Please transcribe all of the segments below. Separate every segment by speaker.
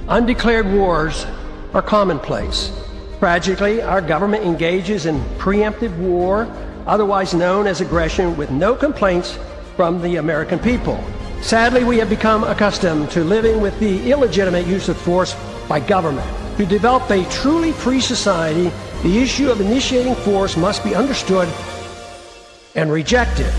Speaker 1: Undeclared wars are commonplace. Tragically, our government engages in preemptive war, otherwise known as aggression, with no complaints from the American people. Sadly, we have become accustomed to living with the illegitimate use of force by government. To develop a truly free society, the issue of initiating force must be understood and rejected.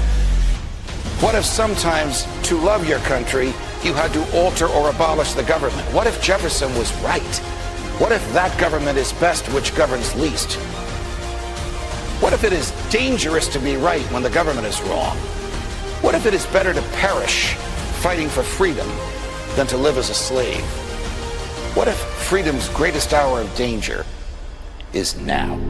Speaker 2: What if sometimes, to love your country, you had to alter or abolish the government? What if Jefferson was right? What if that government is best which governs least? What if it is dangerous to be right when the government is wrong? What if it is better to perish fighting for freedom than to live as a slave? What if freedom's greatest hour of danger is now?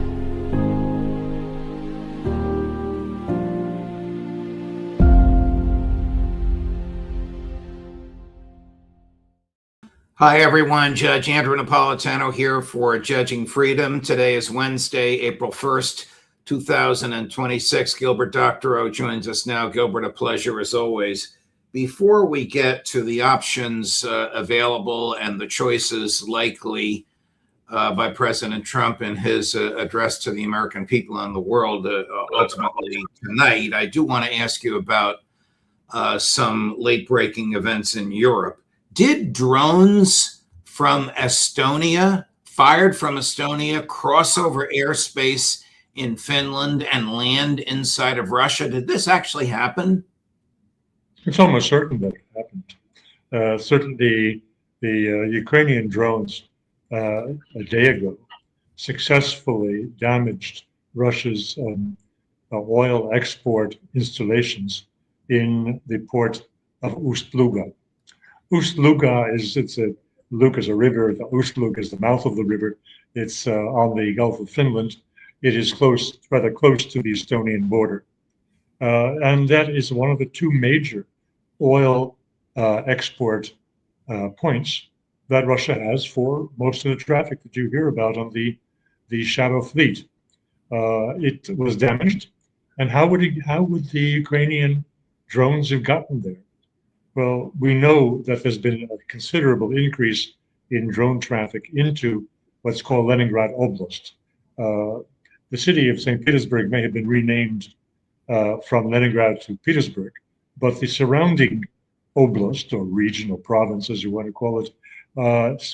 Speaker 3: Hi, everyone. Judge Andrew Napolitano here for Judging Freedom. Today is Wednesday, April 1st, 2026. Gilbert Doctorow joins us now. Gilbert, a pleasure as always. Before we get to the options available and the choices likely by President Trump in his address to the American people and the world ultimately tonight, I do want to ask you about some late-breaking events in Europe. Did drones from Estonia, fired from Estonia, cross over airspace in Finland and land inside of Russia? Did this actually happen?
Speaker 4: It's almost certain that it happened. Certainly, the Ukrainian drones a day ago successfully damaged Russia's oil export installations in the port of Ust-Luga. Ust-Luga Luga is a river. The Ust-Luga is the mouth of the river. It's on the Gulf of Finland. It is rather close to the Estonian border. And that is one of the two major oil export points that Russia has for most of the traffic that you hear about on the Shadow Fleet. It was damaged. And how would the Ukrainian drones have gotten there? Well, we know that there's been a considerable increase in drone traffic into what's called Leningrad Oblast. The city of St. Petersburg may have been renamed from Leningrad to Petersburg, but the surrounding oblast, or region or province, as you want to call it,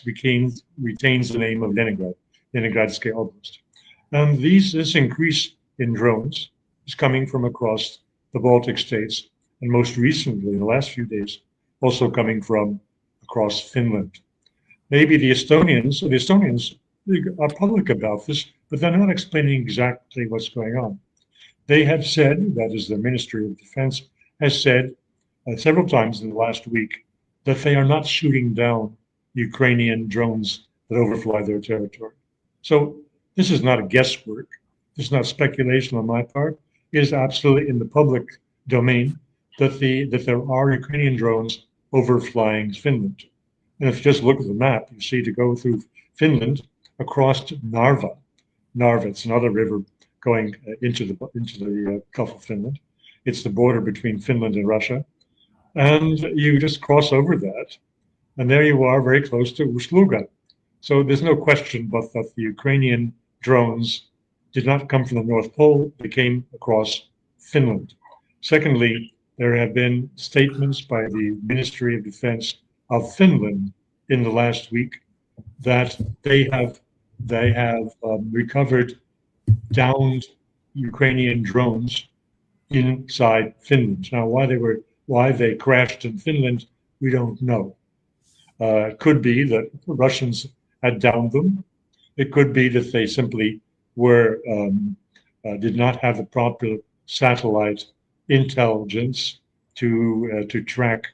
Speaker 4: retains the name of Leningrad, Leningradsky Oblast. And this increase in drones is coming from across the Baltic states, and most recently, in the last few days, also coming from across Finland. Maybe the Estonians are public about this, but they're not explaining exactly what's going on. They have said, that is the Ministry of Defense, has said several times in the last week that they are not shooting down Ukrainian drones that overfly their territory. So this is not a guesswork. This is not speculation on my part. It is absolutely in the public domain that there are Ukrainian drones overflying Finland. And if you just look at the map, you see to go through Finland across to Narva. Narva, it's another river going into the Gulf of Finland. It's the border between Finland and Russia. And you just cross over that, and there you are very close to Ust-Luga. So there's no question but that the Ukrainian drones did not come from the North Pole, they came across Finland. Secondly, there have been statements by the Ministry of Defense of Finland in the last week that they have recovered downed Ukrainian drones inside Finland. Now, why they crashed in Finland, we don't know. It could be that the Russians had downed them. It could be that they simply did not have the proper satellite intelligence to track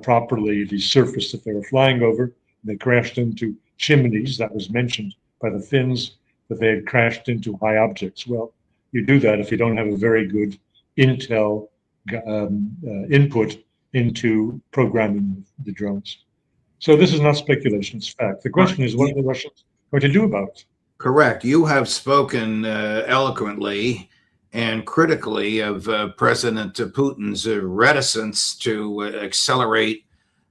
Speaker 4: properly the surface that they were flying over. They crashed into chimneys. That was mentioned by the Finns, that they had crashed into high objects. Well, you do that if you don't have a very good intel input into programming the drones. So this is not speculation, it's fact. The question is, what are the Russians going to do about it?
Speaker 3: Correct. You have spoken eloquently and critically of President Putin's reticence to accelerate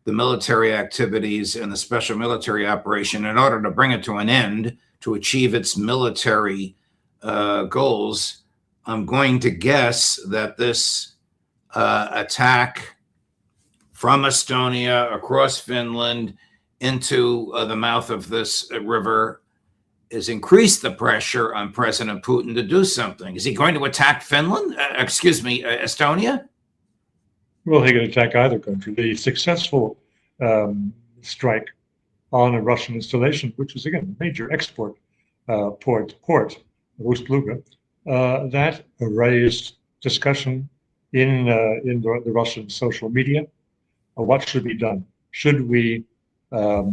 Speaker 3: the military activities and the special military operation in order to bring it to an end, to achieve its military goals. I'm going to guess that this attack from Estonia across Finland into the mouth of this river has increased the pressure on President Putin to do something. Is he going to attack Finland? Estonia?
Speaker 4: Well, he can attack either country. The successful strike on a Russian installation, which is, again, a major export port, Ust-Luga, that raised discussion in the Russian social media. What should be done? Should we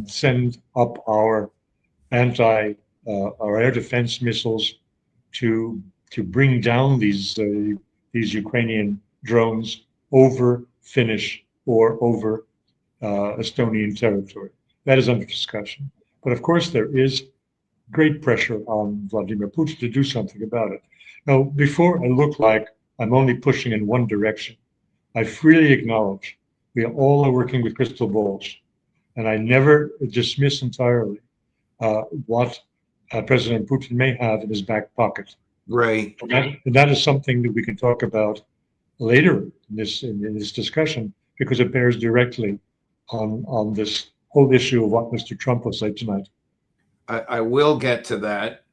Speaker 4: send up our air defense missiles to bring down these Ukrainian drones over Finnish or over Estonian territory? That is under discussion. But of course, there is great pressure on Vladimir Putin to do something about it. Now, before I look like I'm only pushing in one direction, I freely acknowledge we all are working with crystal balls, and I never dismiss entirely what President Putin may have in his back pocket.
Speaker 3: Right.
Speaker 4: And that is something that we can talk about later in this discussion, because it bears directly on this whole issue of what Mr. Trump will say tonight.
Speaker 3: I will get to that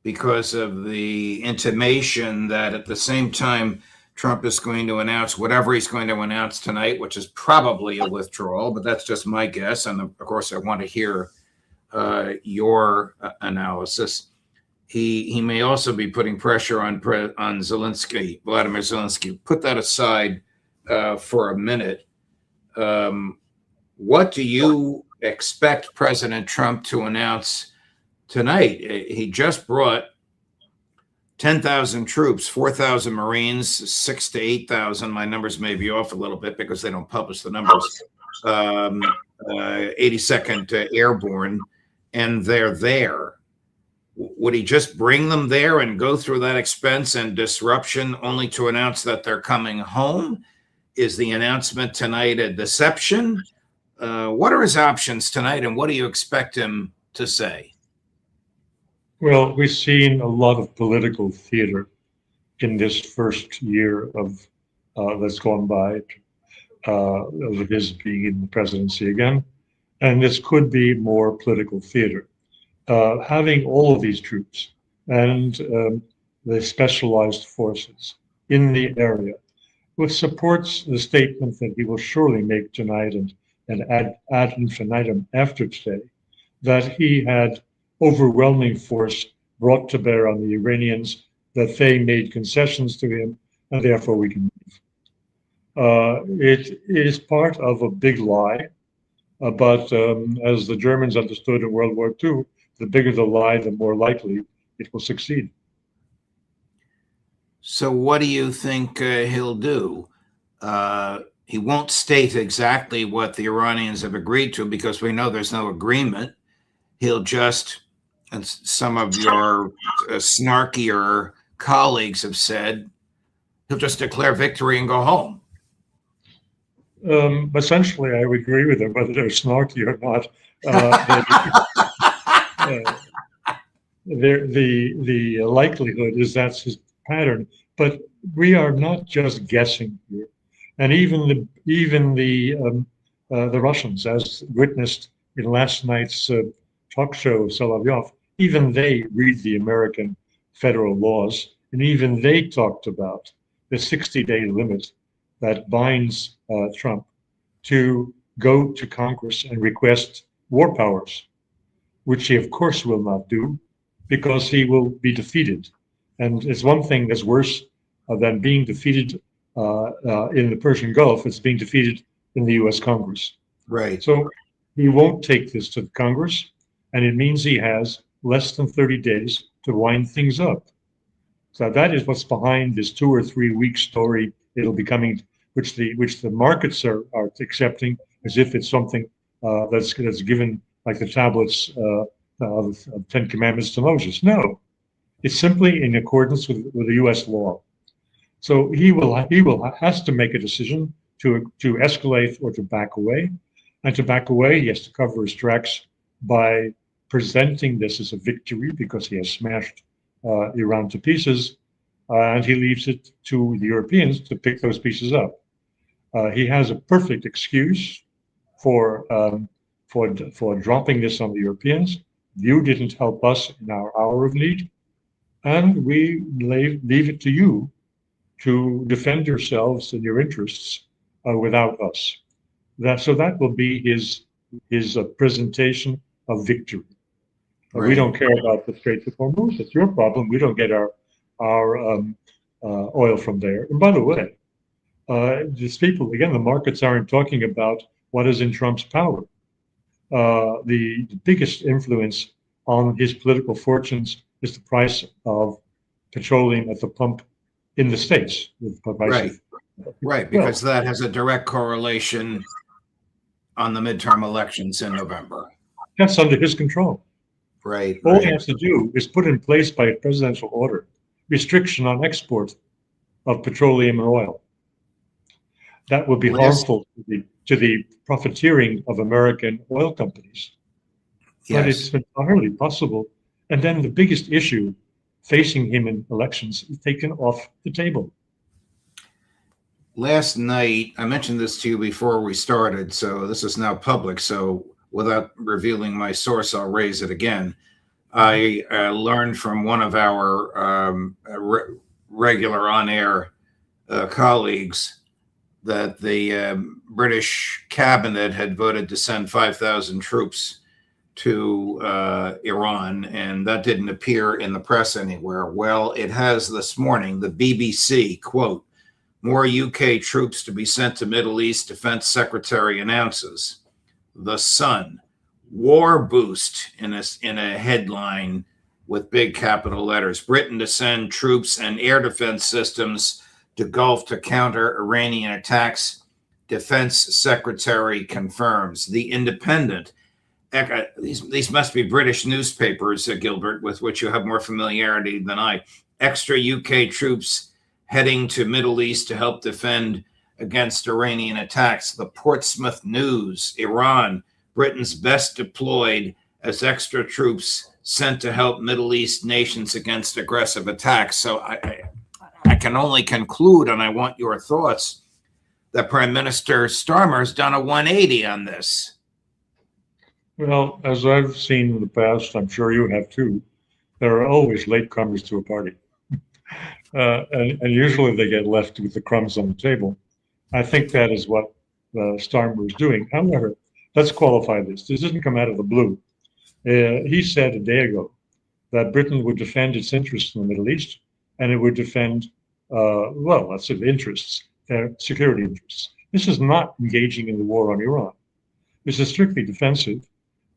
Speaker 3: because of the intimation that at the same time Trump is going to announce whatever he's going to announce tonight, which is probably a withdrawal, but that's just my guess. And of course, I want to hear your analysis. He may also be putting pressure on Zelensky, Vladimir Zelensky. Put that aside for a minute. What do you expect President Trump to announce tonight? He just brought 10,000 troops, 4,000 Marines, 6,000 to 8,000. My numbers may be off a little bit because they don't publish the numbers. 82nd Airborne, and they're there. Would he just bring them there and go through that expense and disruption only to announce that they're coming home? Is the announcement tonight a deception? What are his options tonight, and what do you expect him to say?
Speaker 4: Well, we've seen a lot of political theater in this first year of that's gone by of his being in the presidency again, and this could be more political theater. Having all of these troops and the specialized forces in the area, which supports the statement that he will surely make tonight and ad infinitum after today, that he had overwhelming force brought to bear on the Iranians, that they made concessions to him, and therefore we can leave. It is part of a big lie, but as the Germans understood in World War II, the bigger the lie, the more likely it will succeed.
Speaker 3: So what do you think he'll do? He won't state exactly what the Iranians have agreed to because we know there's no agreement. He'll just, and some of your snarkier colleagues have said, he'll just declare victory and go home.
Speaker 4: Essentially, I would agree with them, whether they're snarky or not. The likelihood is that's his pattern, but we are not just guessing here. And even the Russians, as witnessed in last night's talk show of Solovyov, even they read the American federal laws, and even they talked about the 60-day limit that binds Trump to go to Congress and request war powers, which he of course will not do because he will be defeated. And it's one thing that's worse than being defeated in the Persian Gulf, it's being defeated in the US Congress.
Speaker 3: Right.
Speaker 4: So he won't take this to the Congress, and it means he has less than 30 days to wind things up. So that is what's behind this 2 or 3 week story. It'll be coming, which the markets are accepting as if it's something that's given like the tablets of 10 Commandments to Moses. No, it's simply in accordance with the U.S. law. So he has to make a decision to escalate or to back away. And to back away, he has to cover his tracks by presenting this as a victory because he has smashed Iran to pieces, and he leaves it to the Europeans to pick those pieces up. He has a perfect excuse for dropping this on the Europeans. You didn't help us in our hour of need, and we leave it to you to defend yourselves and your interests without us. So that will be his presentation of victory.
Speaker 3: Right.
Speaker 4: We don't care about the Strait of Hormuz. It's your problem. We don't get our oil from there. And by the way, these people, again, the markets aren't talking about what is in Trump's power. The biggest influence on his political fortunes is the price of petroleum at the pump in the States.
Speaker 3: Right, because that has a direct correlation on the midterm elections in November.
Speaker 4: That's under his control.
Speaker 3: Right.
Speaker 4: All he has to do is put in place by a presidential order restriction on export of petroleum and oil. That would be harmful to the profiteering of American oil companies. But it's entirely possible. And then the biggest issue facing him in elections is taken off the table.
Speaker 3: Last night, I mentioned this to you before we started, so this is now public. So without revealing my source, I'll raise it again. I learned from one of our regular on-air colleagues that the British cabinet had voted to send 5,000 troops to Iran, and that didn't appear in the press anywhere. Well, it has this morning. The BBC, quote, "More UK troops to be sent to Middle East, Defense Secretary announces." The Sun, "War boost" in a headline with big capital letters. "Britain to send troops and air defense systems to Gulf to counter Iranian attacks. Defense Secretary confirms." The Independent, these must be British newspapers, Gilbert, with which you have more familiarity than I. "Extra UK troops heading to Middle East to help defend against Iranian attacks." The Portsmouth News, "Iran, Britain's best deployed as extra troops sent to help Middle East nations against aggressive attacks." So I can only conclude, and I want your thoughts, that Prime Minister Starmer's done a 180 on this.
Speaker 4: Well, as I've seen in the past, I'm sure you have too, there are always latecomers to a party. And usually they get left with the crumbs on the table. I think that is what Starmer is doing. However, let's qualify this. This didn't come out of the blue. He said a day ago that Britain would defend its interests in the Middle East, and it would defend, let's say interests, their security interests. This is not engaging in the war on Iran. This is strictly defensive.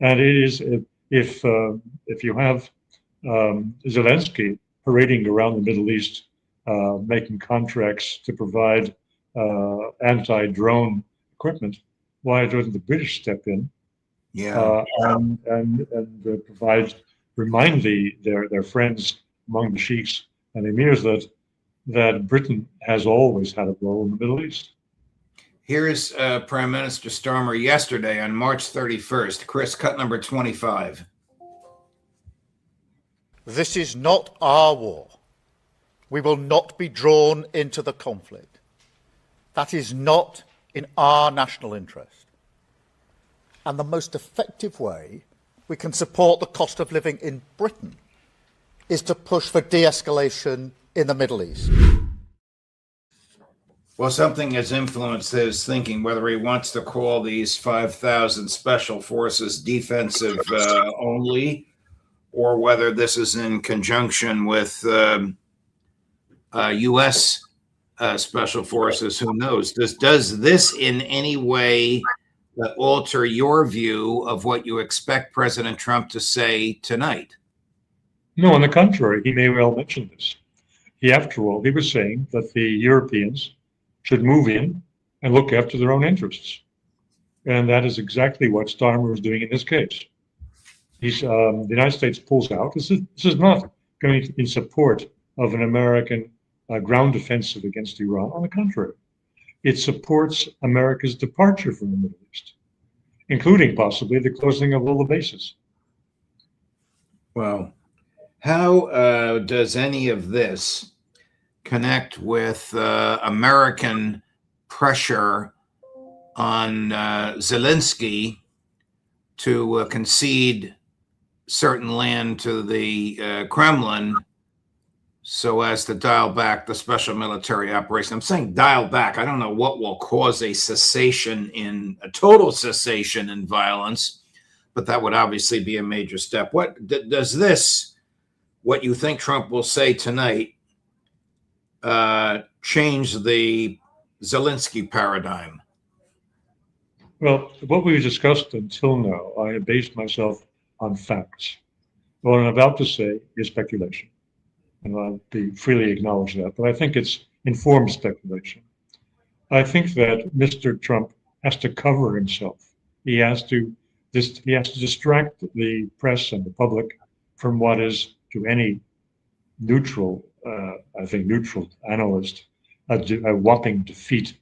Speaker 4: And it is, if you have Zelensky parading around the Middle East, making contracts to provide anti-drone equipment, why doesn't the British step in? And remind their friends among the sheikhs and emirs that Britain has always had a role in the Middle East.
Speaker 3: Here's Prime Minister Starmer yesterday on March 31st. Chris, cut number 25.
Speaker 5: "This is not our war. We will not be drawn into the conflict. That is not in our national interest. And the most effective way we can support the cost of living in Britain is to push for de-escalation in the Middle East."
Speaker 3: Well, something has influenced his thinking, whether he wants to call these 5,000 special forces defensive only, or whether this is in conjunction with U.S. special forces. Who knows? Does this in any way alter your view of what you expect President Trump to say tonight?
Speaker 4: No, on the contrary, he may well mention this. After all, he was saying that the Europeans should move in and look after their own interests. And that is exactly what Starmer is doing in this case. The United States pulls out. This is not going in support of an American ground offensive against Iran. On the contrary, it supports America's departure from the Middle East. including possibly the closing of all the bases.
Speaker 3: Well, how does any of this connect with American pressure on Zelensky to concede certain land to the Kremlin so as to dial back the special military operation? I'm saying dial back. I don't know what will cause a total cessation in violence, but that would obviously be a major step. What does this, what you think Trump will say tonight, change the Zelensky paradigm?
Speaker 4: Well, what we've discussed until now, I have based myself on facts. What I'm about to say is speculation, and I'll freely acknowledge that, but I think it's informed speculation. I think that Mr. Trump has to cover himself. He has to distract the press and the public from what is, to any neutral, I think neutral analyst, a whopping defeat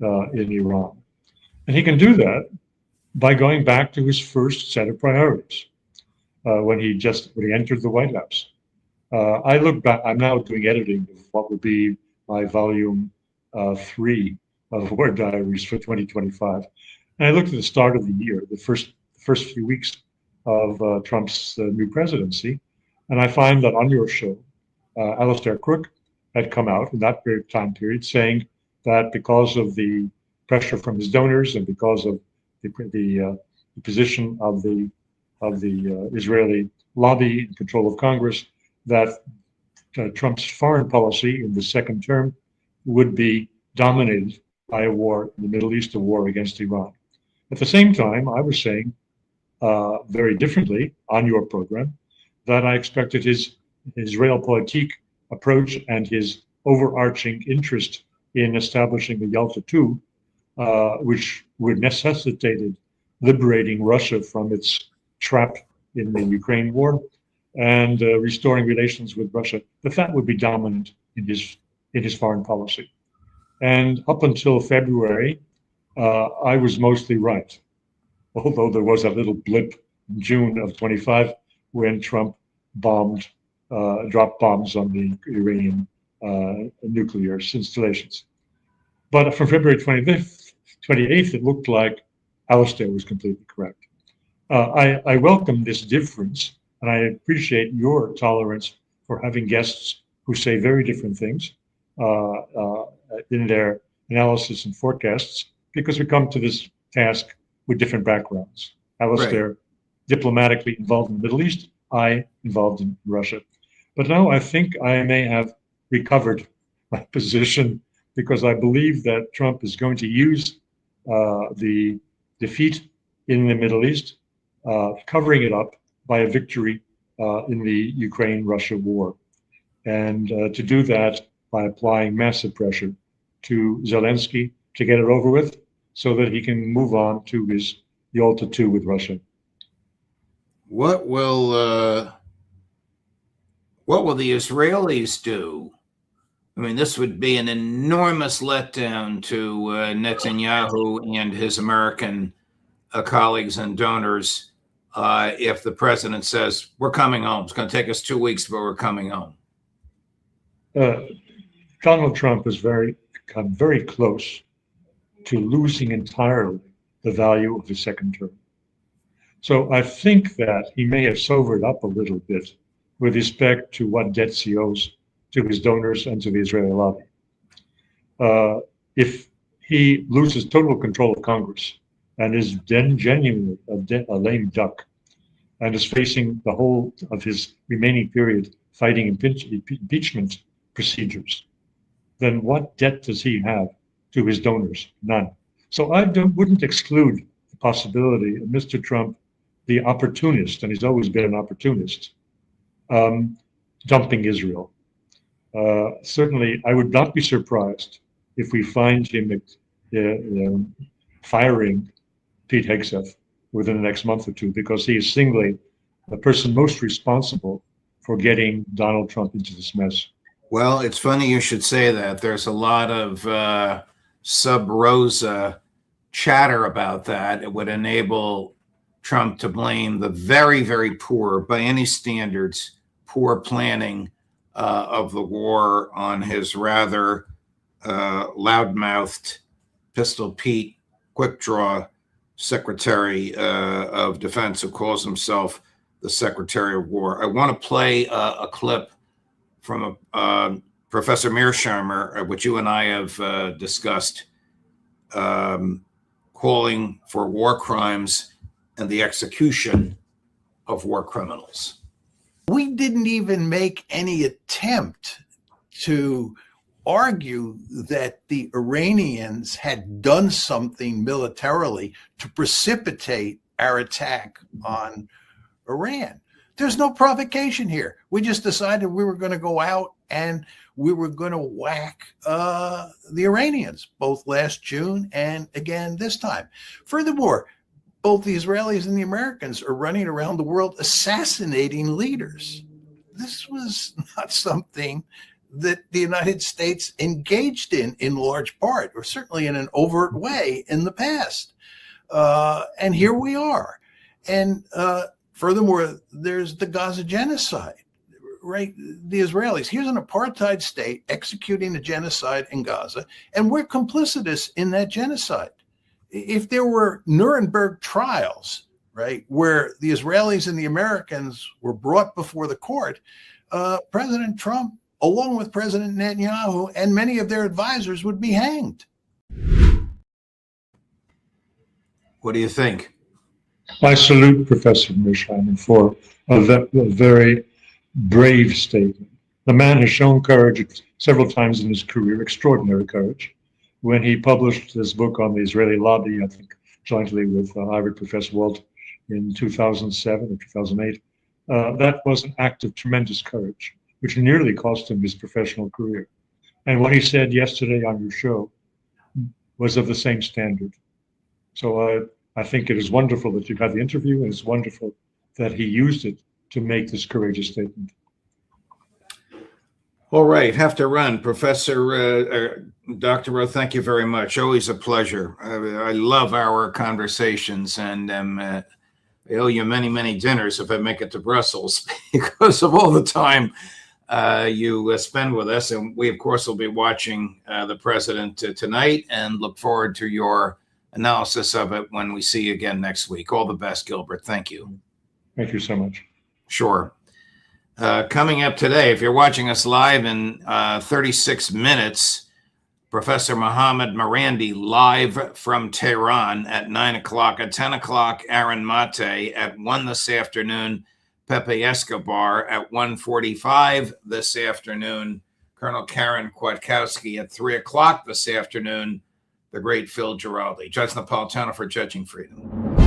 Speaker 4: in Iran. And he can do that by going back to his first set of priorities when he entered the White House. I look back. I'm now doing editing of what would be my volume 3 of War Diaries for 2025, and I looked at the start of the year, the first few weeks of Trump's new presidency, and I find that on your show, Alistair Crook had come out in that time period saying that because of the pressure from his donors and because of the position of the Israeli lobby in control of Congress, that Trump's foreign policy in the second term would be dominated by a war in the Middle East, a war against Iran. At the same time, I was saying very differently on your program that I expected his realpolitik approach and his overarching interest in establishing the Yalta II, which would necessitated liberating Russia from its trap in the Ukraine war and restoring relations with Russia, that would be dominant in his foreign policy. And up until February, I was mostly right, although there was a little blip in June of 25 when Trump dropped bombs on the Iranian nuclear installations. But from February 28th, it looked like Alistair was completely correct. I welcome this difference, and I appreciate your tolerance for having guests who say very different things in their analysis and forecasts, because we come to this task with different backgrounds. Alistair, diplomatically involved in the Middle East, I involved in Russia. But now I think I may have recovered my position, because I believe that Trump is going to use the defeat in the Middle East, covering it up by a victory in the Ukraine-Russia war. And to do that by applying massive pressure to Zelensky to get it over with so that he can move on to his Yalta II with Russia.
Speaker 3: What will the Israelis do? I mean, this would be an enormous letdown to Netanyahu and his American colleagues and donors if the president says, we're coming home. It's going to take us 2 weeks, but we're coming home.
Speaker 4: Donald Trump has come very close to losing entirely the value of the second term. So I think that he may have sobered up a little bit with respect to what debts he owes to his donors and to the Israeli lobby. If he loses total control of Congress and is then genuinely a lame duck and is facing the whole of his remaining period fighting impeachment procedures, then what debt does he have to his donors? None. So I wouldn't exclude the possibility of Mr. Trump, the opportunist, and he's always been an opportunist, dumping Israel. Certainly, I would not be surprised if we find him firing Pete Hegseth within the next month or two, because he is singly the person most responsible for getting Donald Trump into this mess.
Speaker 3: Well, it's funny you should say that. There's a lot of sub rosa chatter about that, it would enable Trump to blame the very, very poor, by any standards, poor planning of the war on his rather loudmouthed Pistol Pete quick draw Secretary of Defense, who calls himself the Secretary of War. I want to play a clip from Professor Mearsheimer, which you and I have discussed, calling for war crimes and the execution of war criminals.
Speaker 6: We didn't even make any attempt to argue that the Iranians had done something militarily to precipitate our attack on Iran. There's no provocation here. We just decided we were going to go out and we were going to whack the Iranians, both last June and again this time. Furthermore, both the Israelis and the Americans are running around the world assassinating leaders. This was not something that the United States engaged in large part, or certainly in an overt way in the past. And here we are. And furthermore, there's the Gaza genocide, right? The Israelis, here's an apartheid state executing a genocide in Gaza, and we're complicitous in that genocide. If there were Nuremberg trials, right, where the Israelis and the Americans were brought before the court, President Trump, along with President Netanyahu and many of their advisors, would be hanged.
Speaker 3: What do you think?
Speaker 4: I salute Professor Mearsheimer for a very brave statement. The man has shown courage several times in his career, extraordinary courage. When he published his book on the Israeli lobby, I think jointly with Harvard Professor Walt in 2007 or 2008, that was an act of tremendous courage, which nearly cost him his professional career. And what he said yesterday on your show was of the same standard. So I think it is wonderful that you had the interview, and it's wonderful that he used it to make this courageous statement.
Speaker 3: All right, have to run. Professor Doctorow, thank you very much. Always a pleasure. I love our conversations, and I owe you many, many dinners if I make it to Brussels because of all the time you spend with us. And we, of course, will be watching the president tonight and look forward to your analysis of it when we see you again next week. All the best, Gilbert. Thank you.
Speaker 4: Thank you so much.
Speaker 3: Sure. Coming up today, if you're watching us live in 36 minutes, Professor Mohammad Marandi live from Tehran at 9 o'clock. At 10 o'clock, Aaron Mate. At 1 this afternoon, Pepe Escobar. At 1:45 this afternoon, Colonel Karen Kwiatkowski. At 3 o'clock this afternoon, the great Phil Giraldi. Judge Napolitano for Judging Freedom.